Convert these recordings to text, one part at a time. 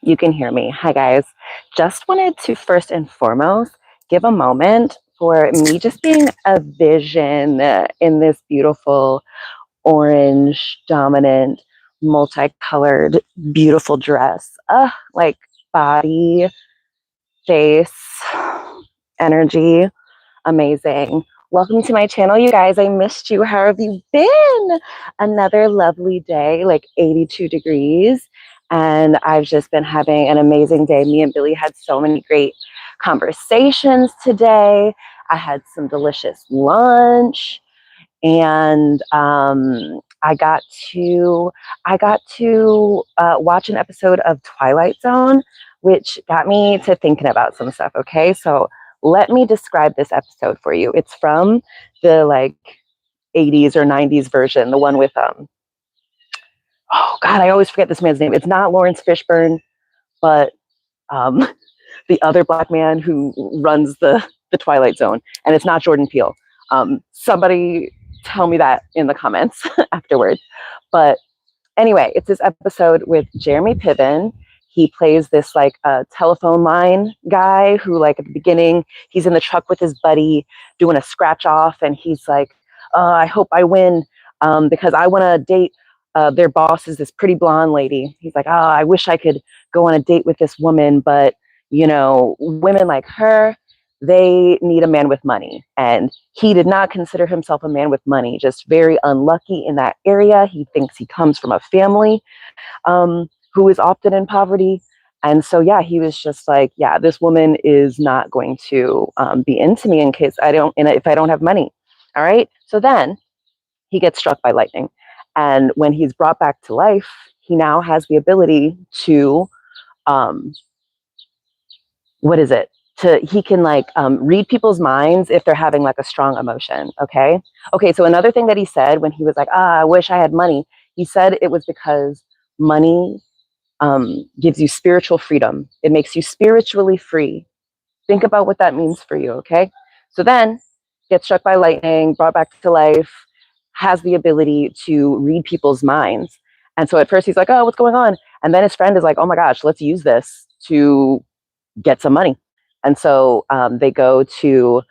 You can hear me. Hi, guys. Just wanted to first and foremost give a moment for me just being a vision in this beautiful orange dominant, multicolored, beautiful dress. Like body, face, energy, amazing. Welcome to my channel, you guys. I missed you. How have you been? Another lovely day, like 82 degrees. And I've just been having an amazing day. Me and Billy had so many great conversations today. I had some delicious lunch, and I got to watch an episode of Twilight Zone, which got me to thinking about some stuff. Okay, so let me describe this episode for you. It's from the 80s or 90s version, the one with oh God, I always forget this man's name. It's not Lawrence Fishburne, but um, the other black man who runs the Twilight Zone, and it's not Jordan Peele. Somebody tell me that in the comments afterwards. But anyway, it's this episode with Jeremy Piven. He plays this telephone line guy who, like, at the beginning, he's in the truck with his buddy doing a scratch off, and he's like, I hope I win because I want to date their boss is this pretty blonde lady. He's like, I wish I could go on a date with this woman, but women like her, they need a man with money. And he did not consider himself a man with money, just very unlucky in that area. He thinks he comes from a family who is often in poverty. And so, yeah, he was just like, yeah, this woman is not going to be into me if I don't have money. All right. So then he gets struck by lightning. And when he's brought back to life, he now has the ability to, he can read people's minds if they're having like a strong emotion. Okay. So another thing that he said when he was like, I wish I had money. He said it was because money gives you spiritual freedom. It makes you spiritually free. Think about what that means for you. Okay. So then gets struck by lightning, brought back to life, has the ability to read people's minds. And so at first he's like, oh, what's going on? And then his friend is like, oh my gosh, let's use this to get some money. And so they go to,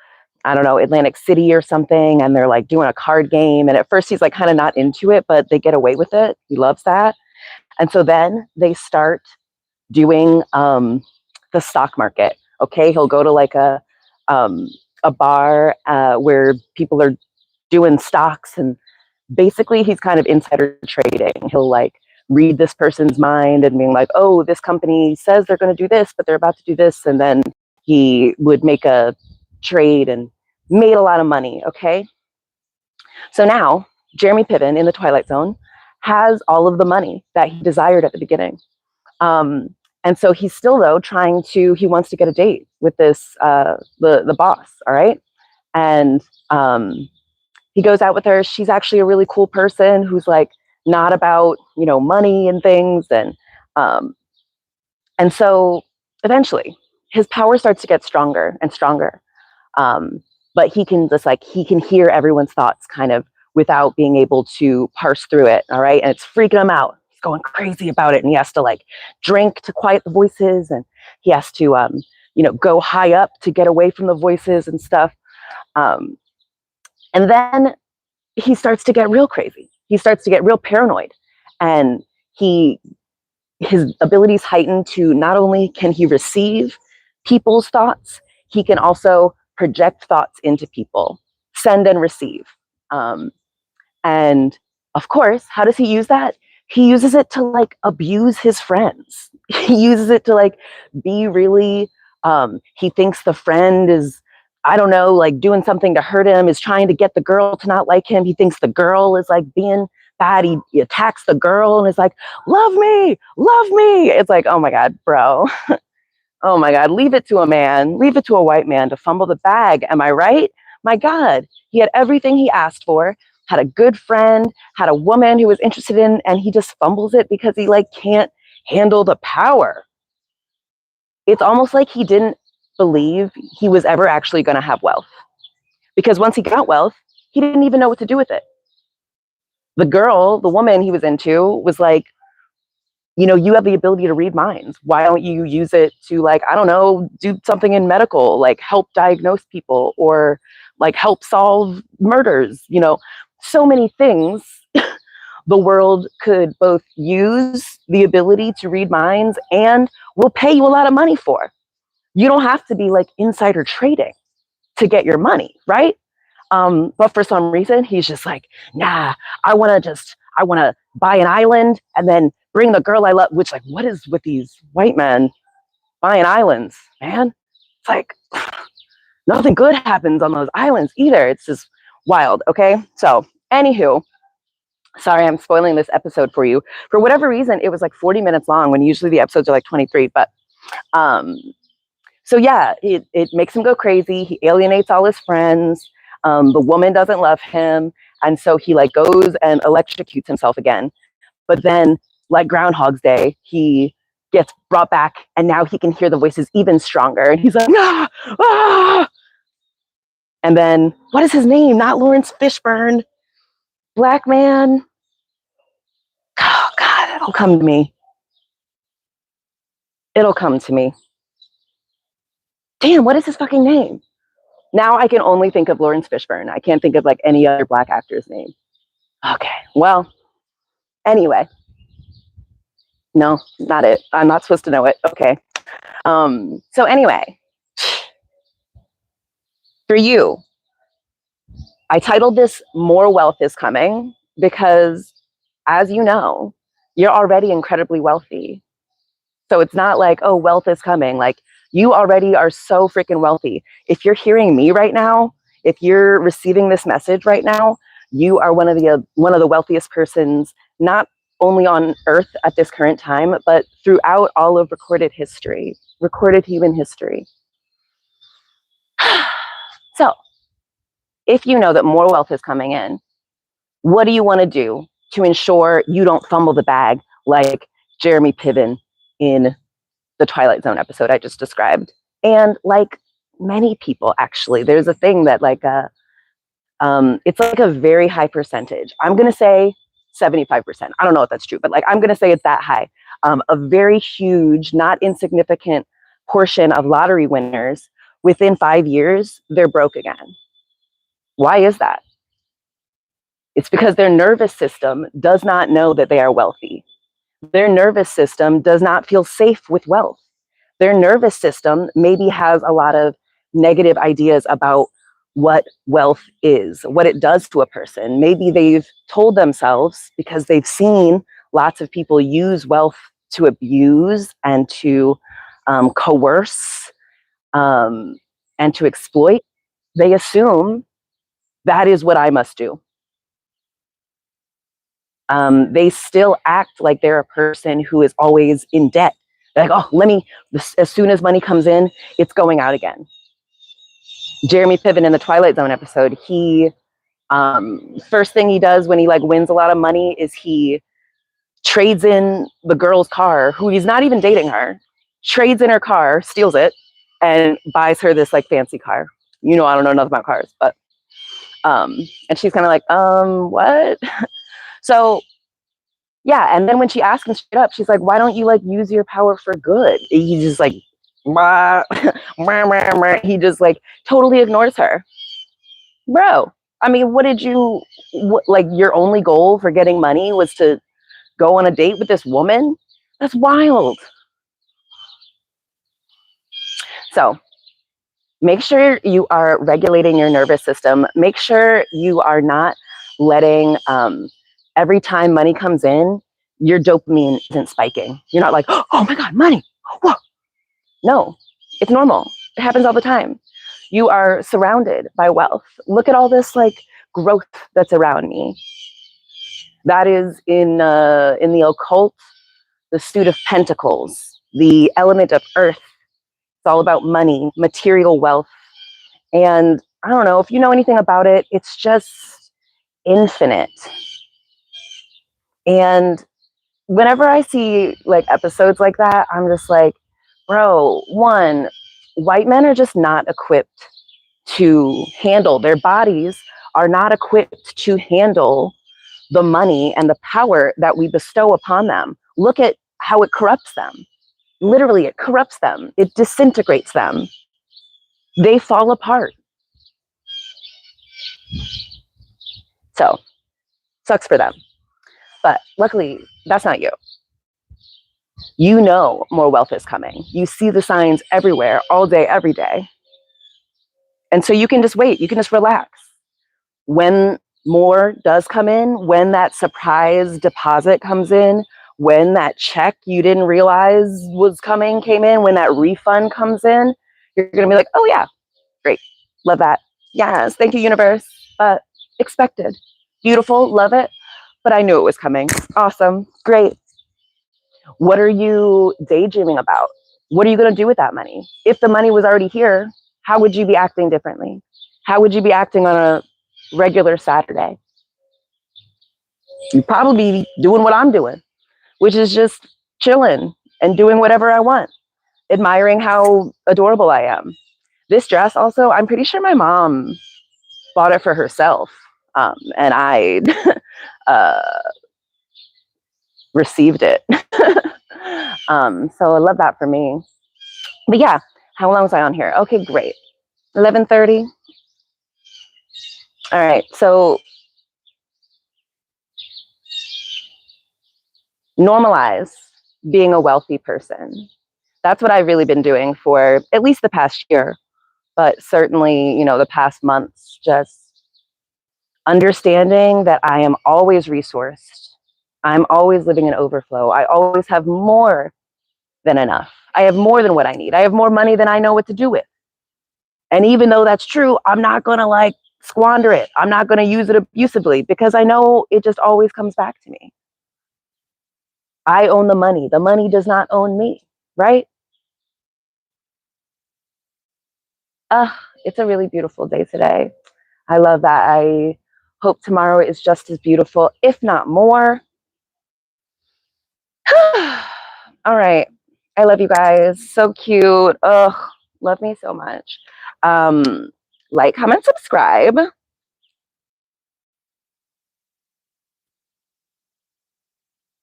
I don't know, Atlantic City or something, and they're like doing a card game. And at first he's like kind of not into it, but they get away with it. He loves that. And so then they start doing the stock market. Okay, he'll go to like a bar where people are doing stocks, and basically he's kind of insider trading. He'll like read this person's mind and being like, oh, this company says they're going to do this, but they're about to do this. And then he would make a trade and made a lot of money. Okay. So now Jeremy Piven in the Twilight Zone has all of the money that he desired at the beginning. And so he's still, though, he wants to get a date with this, the boss. All right. And he goes out with her. She's actually a really cool person who's like not about, money and things. And so eventually his power starts to get stronger and stronger. But he can hear everyone's thoughts kind of without being able to parse through it. All right. And it's freaking him out. He's going crazy about it. And he has to like drink to quiet the voices. And he has to, go high up to get away from the voices and stuff. And then he starts to get real crazy. He starts to get real paranoid. And his abilities heighten to not only can he receive people's thoughts, he can also project thoughts into people, send and receive. And of course, how does he use that? He uses it to like abuse his friends. He uses it to like be really, he thinks the friend is, I don't know, like doing something to hurt him, is trying to get the girl to not like him. He thinks the girl is like being bad. He attacks the girl and is like, love me, love me. It's like, oh my God, bro. Oh my God, leave it to a man, leave it to a white man to fumble the bag. Am I right? My God, he had everything he asked for, had a good friend, had a woman who was interested in, and he just fumbles it because he like can't handle the power. It's almost like he didn't believe he was ever actually going to have wealth, because once he got wealth, he didn't even know what to do with it. The woman he was into was like, You know, you have the ability to read minds. Why don't you use it to, like, I don't know, do something in medical, like help diagnose people or like help solve murders, you know, so many things the world could both use the ability to read minds and will pay you a lot of money for. You don't have to be like insider trading to get your money, right? But for some reason, he's just like, nah, I want to buy an island and then bring the girl I love, which, like, what is with these white men buying islands, man? It's like, nothing good happens on those islands either. It's just wild, okay? So, anywho, sorry, I'm spoiling this episode for you. For whatever reason, it was like 40 minutes long when usually the episodes are like 23, but um, so yeah, it makes him go crazy. He alienates all his friends. The woman doesn't love him. And so he like goes and electrocutes himself again. But then, like Groundhog's Day, he gets brought back and now he can hear the voices even stronger. And he's like, ah, ah. And then, what is his name? Not Lawrence Fishburne. Black man. Oh, God, it'll come to me. It'll come to me. Damn, what is his fucking name? Now I can only think of Lawrence Fishburne. I can't think of like any other Black actor's name. Okay, well, anyway. No, not it. I'm not supposed to know it. Okay. So anyway, for you, I titled this More Wealth is Coming because, as you know, you're already incredibly wealthy. So it's not like, oh, wealth is coming. Like, you already are so freaking wealthy. If you're hearing me right now, if you're receiving this message right now, you are one of the wealthiest persons, not only on earth at this current time, but throughout all of recorded human history. So if you know that more wealth is coming in, what do you want to do to ensure you don't fumble the bag like Jeremy Piven in the Twilight Zone episode I just described? And like many people, actually, there's a thing that like it's like a very high percentage. I'm going to say 75%. I don't know if that's true, but like I'm going to say it's that high. A very huge, not insignificant portion of lottery winners, within 5 years, they're broke again. Why is that? It's because their nervous system does not know that they are wealthy. Their nervous system does not feel safe with wealth. Their nervous system maybe has a lot of negative ideas about what wealth is, what it does to a person. Maybe they've told themselves, because they've seen lots of people use wealth to abuse and to coerce and to exploit, they assume that is what I must do. They still act like they're a person who is always in debt. They're like, oh, as soon as money comes in, it's going out again. Jeremy Piven in the Twilight Zone episode, he first thing he does when he like wins a lot of money is he trades in the girl's car, who he's not even dating her, trades in her car, steals it, and buys her this like fancy car. You know, I don't know nothing about cars, but and she's kind of like, what? So yeah, and then when she asks him straight up, she's like, why don't you like use your power for good? He just like he just like totally ignores her. Bro, I mean, like your only goal for getting money was to go on a date with this woman? That's wild. So make sure you are regulating your nervous system. Make sure you are not letting every time money comes in, your dopamine isn't spiking. You're not like, oh my God, money. Whoa. No, it's normal. It happens all the time. You are surrounded by wealth. Look at all this like growth that's around me. That is in the occult, the suit of pentacles, the element of earth. It's all about money, material wealth. And I don't know if you know anything about it, it's just infinite. And whenever I see like episodes like that, I'm just like, bro, one, white men are just not equipped to handle, their bodies are not equipped to handle the money and the power that we bestow upon them. Look at how it corrupts them. Literally, it corrupts them. It disintegrates them. They fall apart. So, sucks for them. But luckily, that's not you. You know more wealth is coming. You see the signs everywhere, all day, every day. And so you can just wait. You can just relax. When more does come in, when that surprise deposit comes in, when that check you didn't realize was coming came in, when that refund comes in, you're going to be like, oh yeah, great. Love that. Yes, thank you, universe. But expected. Beautiful, love it. But I knew it was coming. Awesome, great. What are you daydreaming about? What are you going to do with that money? If the money was already here, how would you be acting differently? How would you be acting on a regular Saturday? You'd probably be doing what I'm doing, which is just chilling and doing whatever I want, admiring how adorable I am. This dress also, I'm pretty sure my mom bought it for herself. And I received it. So I love that for me. But yeah, how long was I on here? Okay, great. 11:30. All right, so normalize being a wealthy person. That's what I've really been doing for at least the past year, but certainly, the past months, just understanding that I am always resourced. I'm always living in overflow. I always have more than enough. I have more than what I need. I have more money than I know what to do with. And even though that's true, I'm not going to squander it. I'm not going to use it abusively because I know it just always comes back to me. I own the money. The money does not own me, right? It's a really beautiful day today. I love that. I hope tomorrow is just as beautiful, if not more. All right. I love you guys. So cute. Ugh, love me so much. Like, comment, subscribe.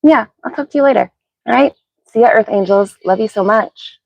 Yeah, I'll talk to you later. All right. See ya, Earth Angels. Love you so much.